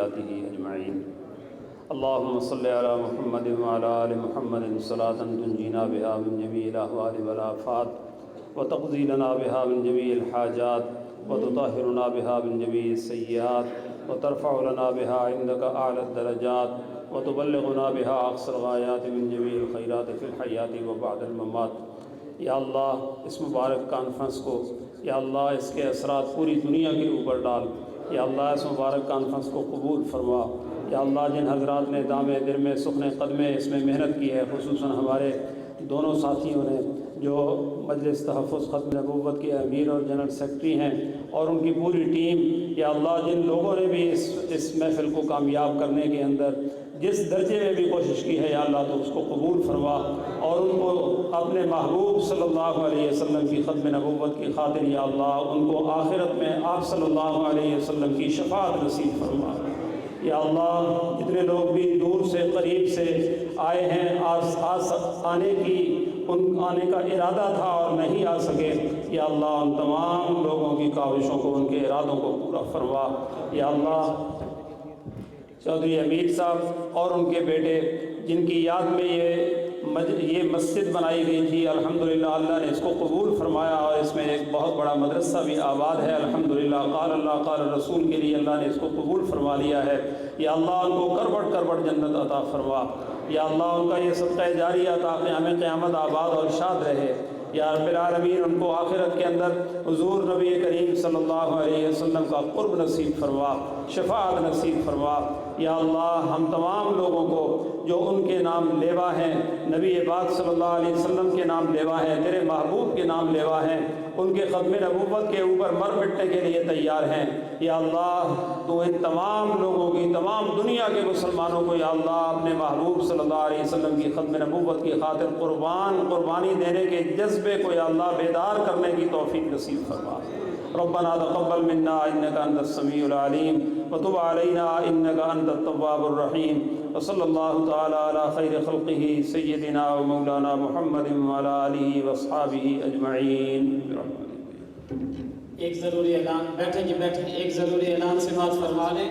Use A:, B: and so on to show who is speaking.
A: ذرياته أجمعين. اللهم صل على محمد وعلى آل محمد صلاة تنجينا بها من جميع الأهوال والآفات وتقضي لنا بها من جميع الحاجات وتطهرنا بها من جميع السيئات وترفع لنا بها عندك أعلى الدرجات وتبلغنا بها أقصى الغايات من جميع الخيرات في الحياة وبعد الممات. یا اللہ اس مبارک کانفرنس کو یا اللہ اس کے اثرات پوری دنیا کے اوپر ڈال. یا اللہ اس مبارک کانفرنس کو قبول فرما. یا اللہ جن حضرات نے دامے درمے سخن قدمے اس میں محنت کی ہے، خصوصاً ہمارے دونوں ساتھیوں نے جو مجلس تحفظ ختم نبوت کے امیر اور جنرل سیکرٹری ہیں، اور ان کی پوری ٹیم. یا اللہ جن لوگوں نے بھی اس محفل کو کامیاب کرنے کے اندر جس درجے میں بھی کوشش کی ہے، یا اللہ تو اس کو قبول فرما اور ان کو اپنے محبوب صلی اللہ علیہ وسلم کی ختم نبوت کی خاطر یا اللہ ان کو آخرت میں آپ صلی اللہ علیہ وسلم کی شفاعت نصیب فرما. یا اللہ جتنے لوگ بھی دور سے قریب سے آئے ہیں، آنے کا ارادہ تھا اور نہیں آ سکے، یا اللہ ان تمام لوگوں کی کاوشوں کو، ان کے ارادوں کو پورا فرما. یا اللہ چودھری امیر صاحب اور ان کے بیٹے جن کی یاد میں یہ مسجد بنائی گئی تھی، الحمدللہ اللہ نے اس کو قبول فرمایا اور اس میں ایک بہت بڑا مدرسہ بھی آباد ہے الحمدللہ. قال اللہ قال رسول کے لیے اللہ نے اس کو قبول فرما لیا ہے. یا اللہ ان کو کربٹ جنت عطا فرما. یا اللہ ان کا یہ صدقہ جاریہ تا قیامت آباد اور شاد رہے. یا رب العالمین ان کو آخرت کے اندر حضور نبی کریم صلی اللہ علیہ وسلم کا قرب نصیب فرما، شفاعت نصیب فرما. یا اللہ ہم تمام لوگوں کو جو ان کے نام لیوا ہیں، نبی پاک صلی اللہ علیہ وسلم کے نام لیوا ہیں، تیرے محبوب کے نام لیوا ہیں، ان کے ختم نبوت کے اوپر مر مٹنے کے لیے تیار ہیں. یا اللہ تو ان تمام لوگوں کی، تمام دنیا کے مسلمانوں کو یا اللہ اپنے محبوب صلی اللہ علیہ وسلم کی ختم نبوت کی خاطر قربانی دینے کے جذبے کو یا اللہ بیدار کرنے کی توفیق نصیب فرما. ربنا تقبل منا انك انت السميع العليم وتب علينا انك انت التواب الرحيم. وصلى الله تعالى على خير خلقه سيدنا ومولانا محمد وعلى آله واصحابه اجمعين.
B: ایک ضروری اعلان، بیٹھیں ایک ضروری اعلان سماعت فرما لیں.